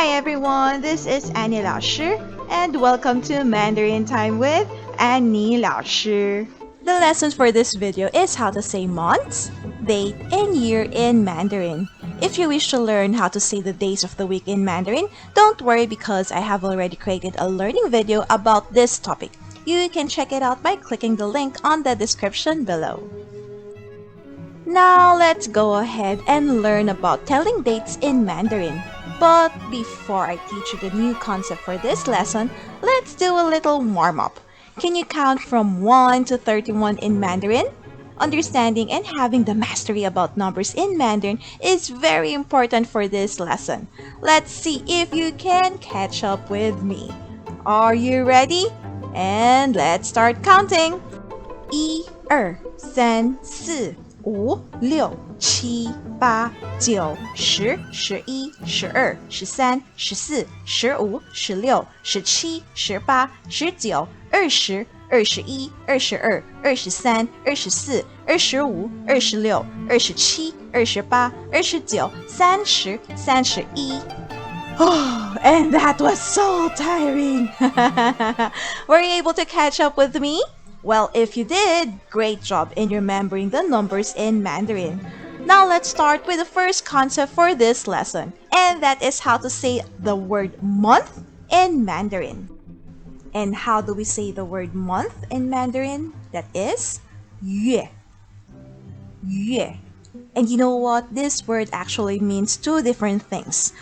Hi everyone, this is Annie 老师 and welcome to Mandarin Time with Annie 老师. The lesson for this video is how to say months, date, and year in Mandarin. If you wish to learn how to say the days of the week in Mandarin, don't worry because I have already created a learning video about this topic. You can check it out by clicking the link on the description below. Now let's go ahead and learn about telling dates in Mandarin. But before I teach you the new concept for this lesson, let's do a little warm-up. Can you count from 1 to 31 in Mandarin? Understanding and having the mastery about numbers in Mandarin is very important for this lesson. Let's see if you can catch up with me. Are you ready? And let's start counting. 1, 2, 3, 4, 5, 6, 7, 8, 9, 10, 11, 12, 13, 14, 15, 16, 17, 18, 19, 20, 21, 22, 23, 24, 25, 26, 27, 28, 29, 30, 31. Oh, and that was so tiring. Were you able to catch up with me? Well, if you did, great job in remembering the numbers in Mandarin. Now let's start with the first concept for this lesson, and that is how to say the word month in Mandarin. And how do we say the word month in Mandarin? That is 月. 月. And you know what? This word actually means two different things.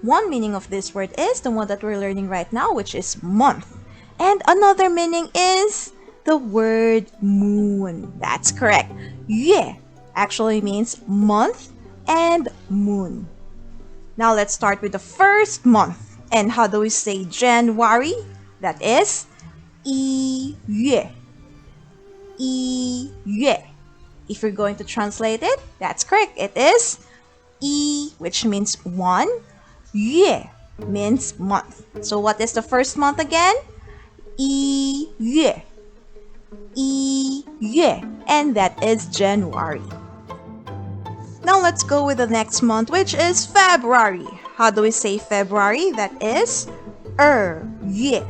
One meaning of this word is the one that we're learning right now, which is month. And another meaning is the word moon. That's correct. 月 actually means month and moon. Now let's start with the first month. And how do we say January? That is 1月. 1月. If you're going to translate it, that's correct. It is 1, which means 1. 月 means month. So what is the first month again? 1月. 1月. And that is January. Now let's go with the next month, which is February. How do we say February? That is 2月.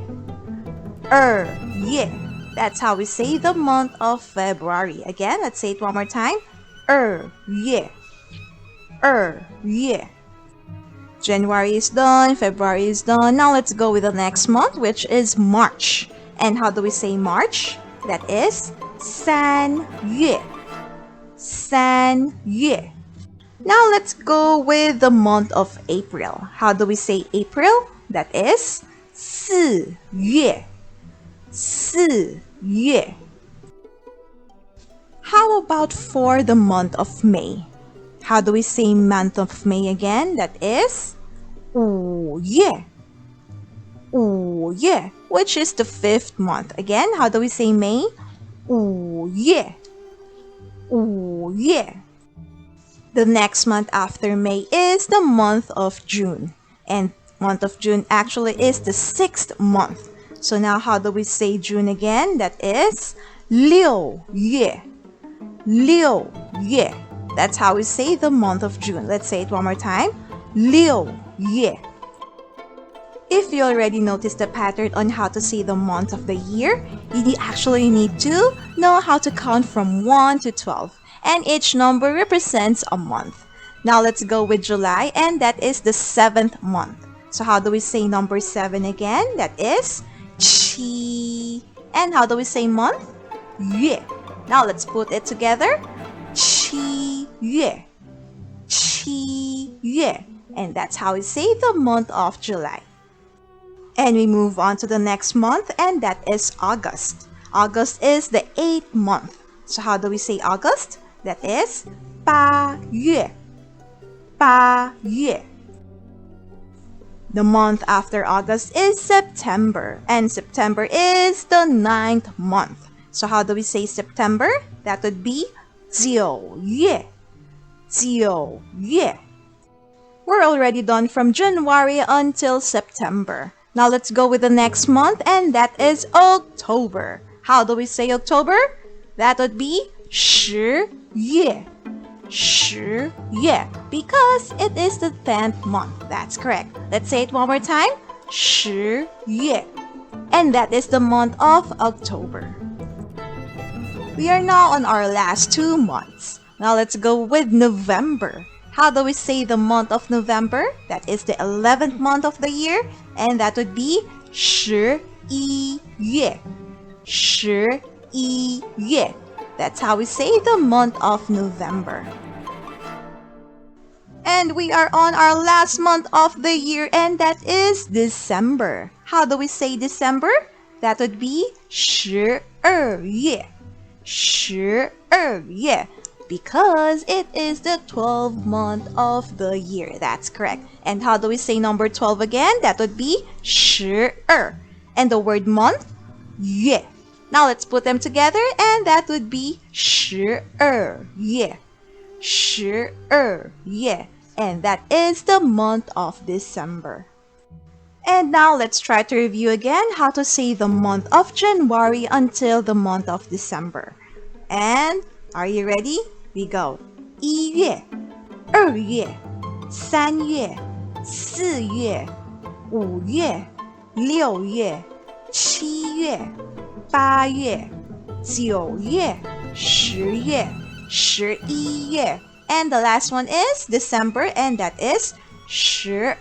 2月. That's how we say the month of February. Again, let's say it one more time. 2月. 2月. January is done, February is done. Now let's go with the next month, which is March. And how do we say March? That is 3月. 3月. Now let's go with the month of April. How do we say April? That is 4月. 4月. How about for the month of May? How do we say month of May again? That is 5月. 5月, which is the 5th month. Again, how do we say May? 5月. 5月. The next month after May is the month of June. And month of June actually is the 6th month. So now how do we say June again? That is 6月. 6月. That's how we say the month of June. Let's say it one more time. 6月. If you already noticed the pattern on how to say the month of the year, you actually need to know how to count from 1 to 12. And each number represents a month. Now let's go with July, and that is the 7th month. So how do we say number 7 again? That is 七. And how do we say month? 月. Now let's put it together. 七月. 七月. And that's how we say the month of July. And we move on to the next month, and that is August. August is the 8th month. So how do we say August? That is 八月. 八月. The month after August is September, and September is the 9th month. So how do we say September? That would be 九月. 九月. We're already done from January until September. Now let's go with the next month, and that is October. How do we say October? That would be 10月. 10月 because it is the 10th month. That's correct. Let's say it one more time. 10月. And that is the month of October. We are now on our last 2 months. Now let's go with November. How do we say the month of November? That is the 11th month of the year, and that would be 11月. 11月. That's how we say the month of November. And we are on our last month of the year, and that is December. How do we say December? That would be 12月. 12月. Because it is the 12th month of the year. That's correct. And how do we say number 12 again? That would be 12. And the word month, 月. Now let's put them together, and that would be 12月. 12月. And that is the month of December. And now let's try to review again how to say the month of January until the month of December. And are you ready? We go. 1月, 2月, 3月, 4月, 5月, 6月, 7月, 8月, 9月, 10月, 11月. And the last one is December, and that is 12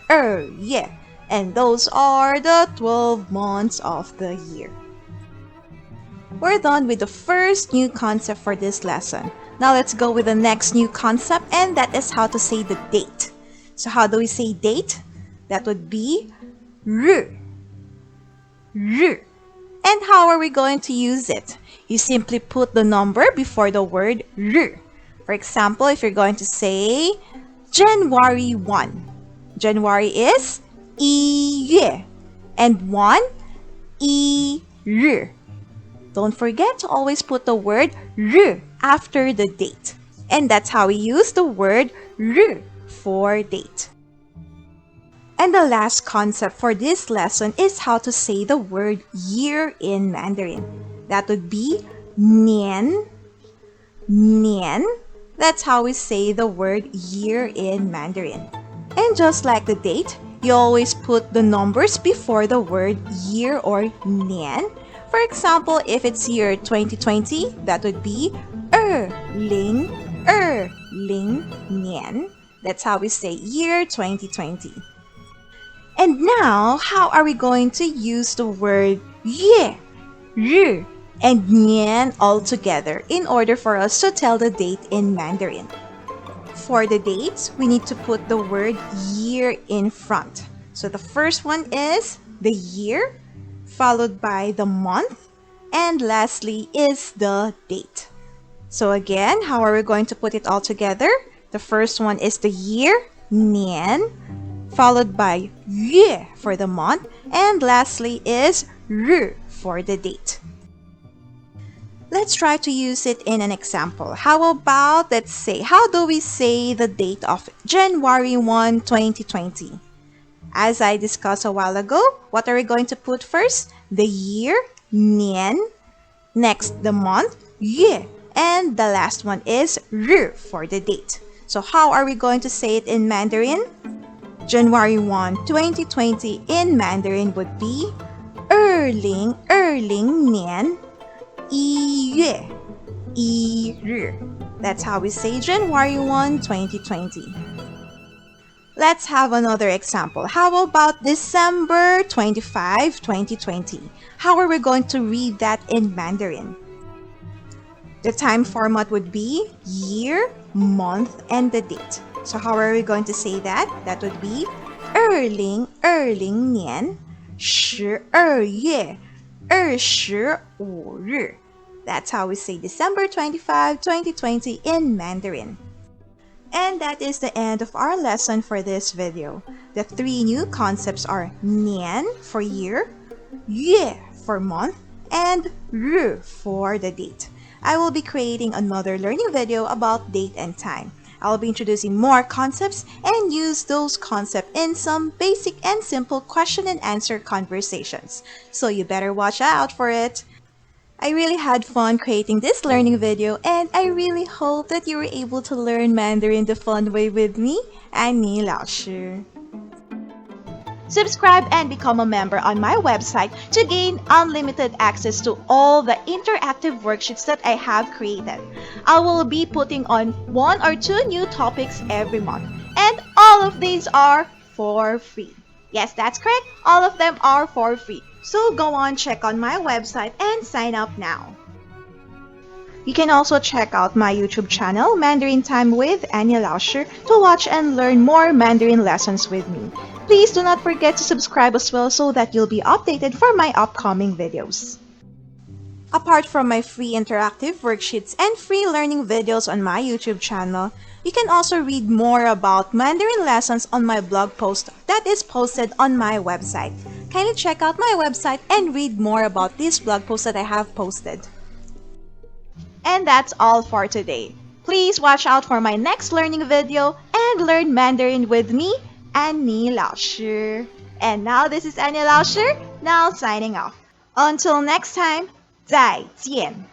月. And those are the 12 months of the year. We're done with the first new concept for this lesson. Now let's go with the next new concept, and that is how to say the date. So how do we say date? That would be 日. 日. And how are we going to use it? You simply put the number before the word 日. For example, if you're going to say January 1, January is 1月, and 1, 1日. Don't forget to always put the word 日 after the date. And that's how we use the word 日 for date. And the last concept for this lesson is how to say the word year in Mandarin. That would be 年. 年. That's how we say the word year in Mandarin. And just like the date, you always put the numbers before the word year or 年. For example, if it's year 2020, that would be 2020年. That's how we say year 2020. And now, how are we going to use the word 月, 日, and 年all together in order for us to tell the date in Mandarin? For the dates, we need to put the word year in front. So the first one is the year, followed by the month, and lastly is the date. So again, how are we going to put it all together? The first one is the year, 年, followed by 月 for the month, and lastly is 日 for the date. Let's try to use it in an example. How about, let's say, how do we say the date of January 1, 2020? As I discussed a while ago, what are we going to put first? The year, 年, next the month, 月, and the last one is 日 for the date. So how are we going to say it in Mandarin? January 1, 2020 in Mandarin would be 2020年1月1日. That's how we say January 1, 2020. Let's have another example. How about December 25, 2020? How are we going to read that in Mandarin? The time format would be year, month, and the date. So how are we going to say that? That would be 2020年12月25日. That's how we say December 25, 2020 in Mandarin. And that is the end of our lesson for this video. The 3 new concepts are 年 for year, 月 for month, and 日 for the date. I will be creating another learning video about date and time. I'll be introducing more concepts and use those concepts in some basic and simple question and answer conversations. So you better watch out for it. I really had fun creating this learning video, and I really hope that you were able to learn Mandarin the fun way with me, Annie 老师. Subscribe and become a member on my website to gain unlimited access to all the interactive worksheets that I have created. I will be putting on 1 or 2 new topics every month, and all of these are for free. Yes, that's correct. All of them are for free. So go on, check on my website and sign up now. You can also check out my YouTube channel, Mandarin Time with Annie 老师, to watch and learn more Mandarin lessons with me. Please do not forget to subscribe as well so that you'll be updated for my upcoming videos. Apart from my free interactive worksheets and free learning videos on my YouTube channel, you can also read more about Mandarin lessons on my blog post that is posted on my website. Kindly check out my website and read more about these blog posts that I have posted. And that's all for today. Please watch out for my next learning video and learn Mandarin with me, Annie 老师. And now this is Annie 老师, now signing off. Until next time, 再见.